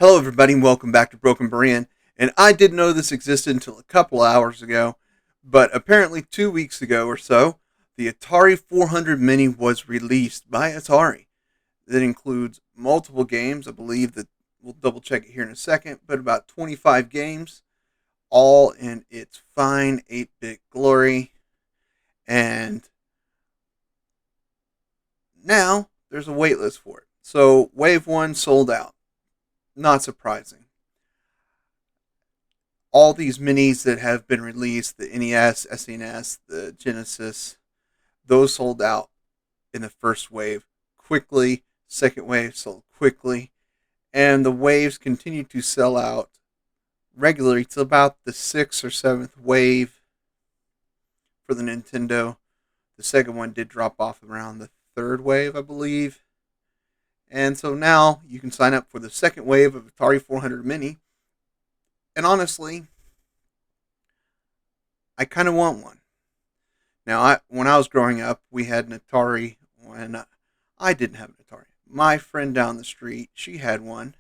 Hello, everybody, and welcome back to Broken Berean. And I didn't know this existed until a couple hours ago, but apparently 2 weeks ago or so, the Atari 400 Mini was released by Atari. That includes multiple games. I believe that we'll double check it here in a second, but about 25 games, all in its fine 8-bit glory. And now there's a waitlist for it. So Wave 1 sold out. Not surprising. All these minis that have been released, the NES, SNES, the Genesis, those sold out in the first wave quickly. Second wave sold quickly. And the waves continue to sell out regularly till about the sixth or seventh wave for the Nintendo. The second one did drop off around the third wave, I believe. And so now you can sign up for the second wave of Atari 400 Mini. And honestly, I kind of want one. Now, when I was growing up, we had an Atari. When I didn't have an Atari, my friend down the street, she had one,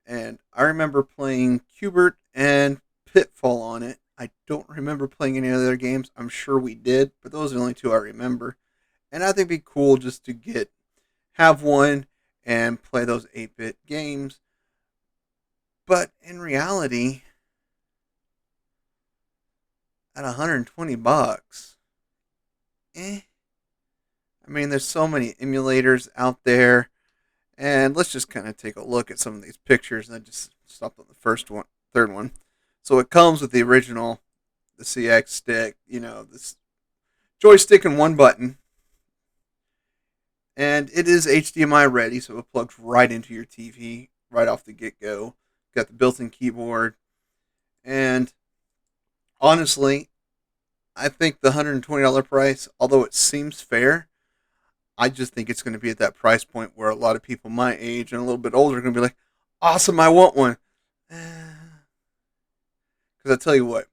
and I remember playing Cubert and Pitfall on it. I don't remember playing any other games. I'm sure we did, but those are the only two I remember. And I think it'd be cool just to have one and play those 8-bit games. But in reality, at $120, eh, I mean, there's so many emulators out there, and let's just kind of take a look at some of these pictures. And I just stopped on the third one. So it comes with the original, the CX stick, this joystick and one button, and it is HDMI ready, so it plugs right into your TV right off the get go. Got the built-in keyboard, and honestly, I think the $120 price, although it seems fair, I just think it's going to be at that price point where a lot of people my age and a little bit older are going to be like, awesome, I want one. Because I tell you what,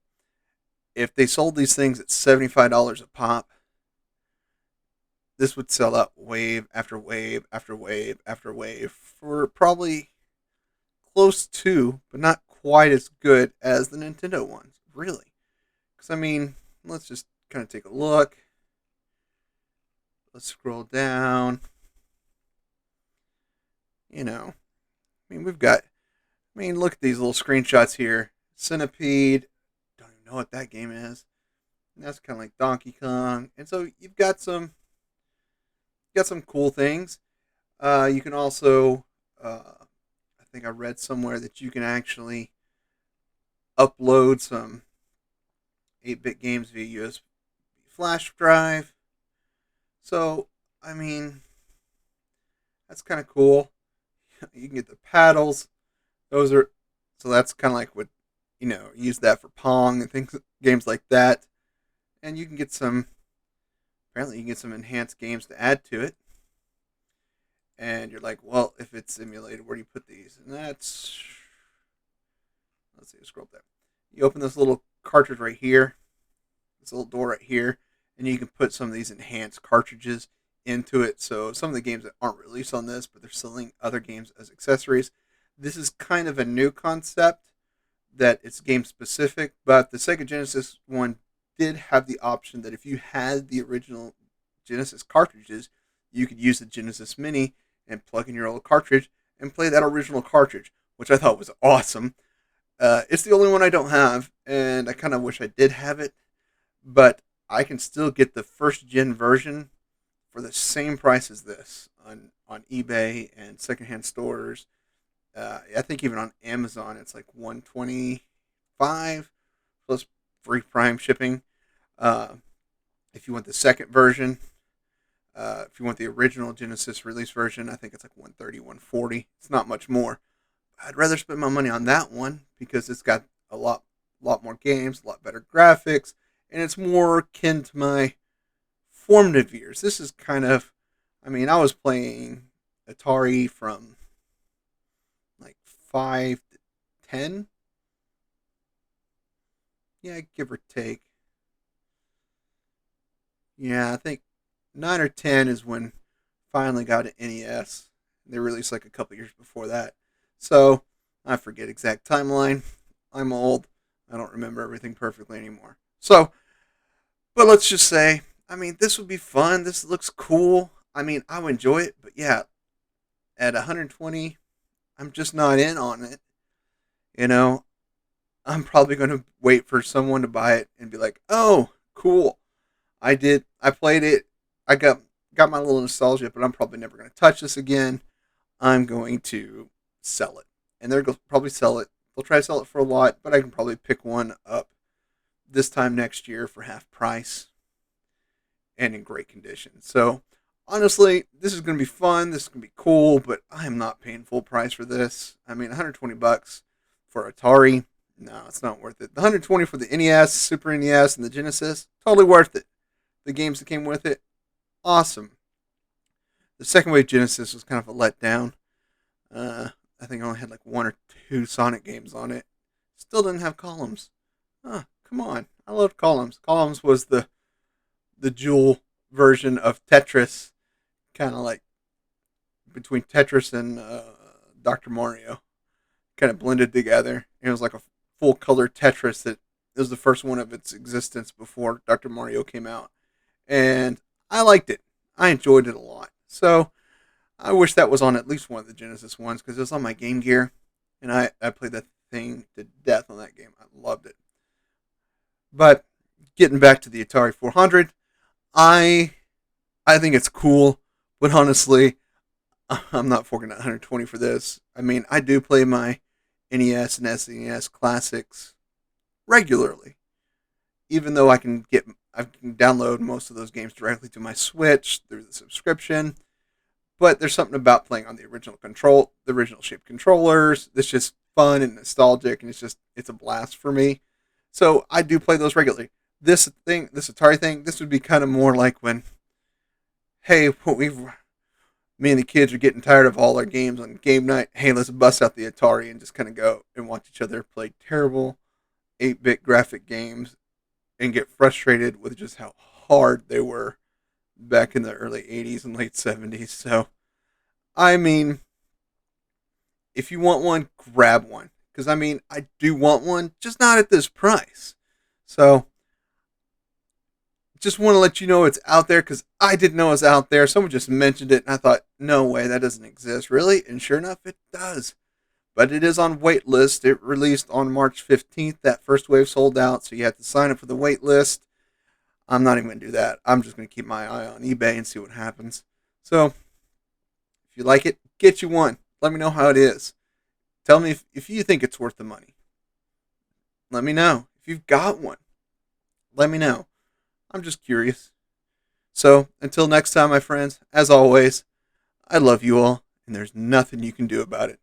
if they sold these things at $75 a pop, this would sell out wave after wave after wave after wave for probably close to, but not quite as good as the Nintendo ones, really. Because, I mean, let's just kind of take a look. Let's scroll down. We've got, look at these little screenshots here. Centipede. Don't even know what that game is. And that's kind of like Donkey Kong. And so you've got some cool things. You can also, I think I read somewhere that you can actually upload some 8-bit games via USB flash drive. So, I mean, that's kind of cool. You can get the paddles. Those are so that's kind of like what use that for Pong and things, games like that. And you can get some. Apparently, you can get some enhanced games to add to it. And you're like, well, if it's simulated, where do you put these? And that's, let's see, scroll up there. You open this little cartridge right here, this little door right here, and you can put some of these enhanced cartridges into it. So some of the games that aren't released on this, but they're selling other games as accessories. This is kind of a new concept that it's game specific, but the Sega Genesis one did have the option that if you had the original Genesis cartridges, you could use the Genesis Mini and plug in your old cartridge and play that original cartridge, which I thought was awesome. It's the only one I don't have, and I kind of wish I did have it, but I can still get the first gen version for the same price as this on eBay and secondhand stores. I think even on Amazon it's like 125 plus free Prime shipping. Uh, if you want the second version, if you want the original Genesis release version, I think it's like 130, 140. It's not much more. I'd rather spend my money on that one because it's got a lot more games, a lot better graphics, and it's more akin to my formative years. This is kind of, I was playing Atari from like 5 to 10. Yeah, give or take. Yeah, I think 9 or 10 is when finally got an NES. They released like a couple years before that. So I forget exact timeline. I'm old. I don't remember everything perfectly anymore. So, but let's just say, I mean, this would be fun. This looks cool. I mean, I would enjoy it, but yeah, at 120, I'm just not in on it. You know, I'm probably going to wait for someone to buy it and be like, "Oh, cool. I played it. I got my little nostalgia, but I'm probably never going to touch this again. I'm going to sell it." And they're going to probably sell it. They'll try to sell it for a lot, but I can probably pick one up this time next year for half price and in great condition. So, honestly, this is going to be fun. This is going to be cool, but I am not paying full price for this. I mean, 120 bucks for Atari. No, it's not worth it. The 120 for the NES, Super NES, and the Genesis, totally worth it. The games that came with it, awesome. The second wave Genesis was kind of a letdown. Uh, I think I only had like one or two Sonic games on it. Still didn't have columns. Huh, come on. I loved columns. Columns was the dual version of Tetris, kind of like between Tetris and Dr. Mario, kind of blended together. It was like a full color Tetris that it was the first one of its existence before Dr. Mario came out, and I liked it. I enjoyed it a lot. So I wish that was on at least one of the Genesis ones because it was on my Game Gear, and I played that thing to death on that game. I loved it. But getting back to the Atari 400, I I think it's cool, but honestly, I'm not forking out 120 for this. I mean, I do play my NES and SNES classics regularly, even though I can download most of those games directly to my Switch through the subscription. But there's something about playing on the original shaped controllers. That's just fun and nostalgic, and it's a blast for me. So I do play those regularly. This Atari thing, this would be kind of more like when, hey, me and the kids are getting tired of all our games on game night. Hey, let's bust out the Atari and just kind of go and watch each other play terrible 8-bit graphic games and get frustrated with just how hard they were back in the early 80s and late 70s. So, I mean, if you want one, grab one. Because, I mean, I do want one, just not at this price. So, just want to let you know it's out there because I didn't know it was out there. Someone just mentioned it, and I thought, no way, that doesn't exist. Really? And sure enough, it does. But it is on Waitlist. It released on March 15th. That first wave sold out, so you have to sign up for the waitlist. I'm not even going to do that. I'm just going to keep my eye on eBay and see what happens. So, if you like it, get you one. Let me know how it is. Tell me if you think it's worth the money. Let me know. If you've got one, let me know. I'm just curious. So, until next time, my friends, as always, I love you all, and there's nothing you can do about it.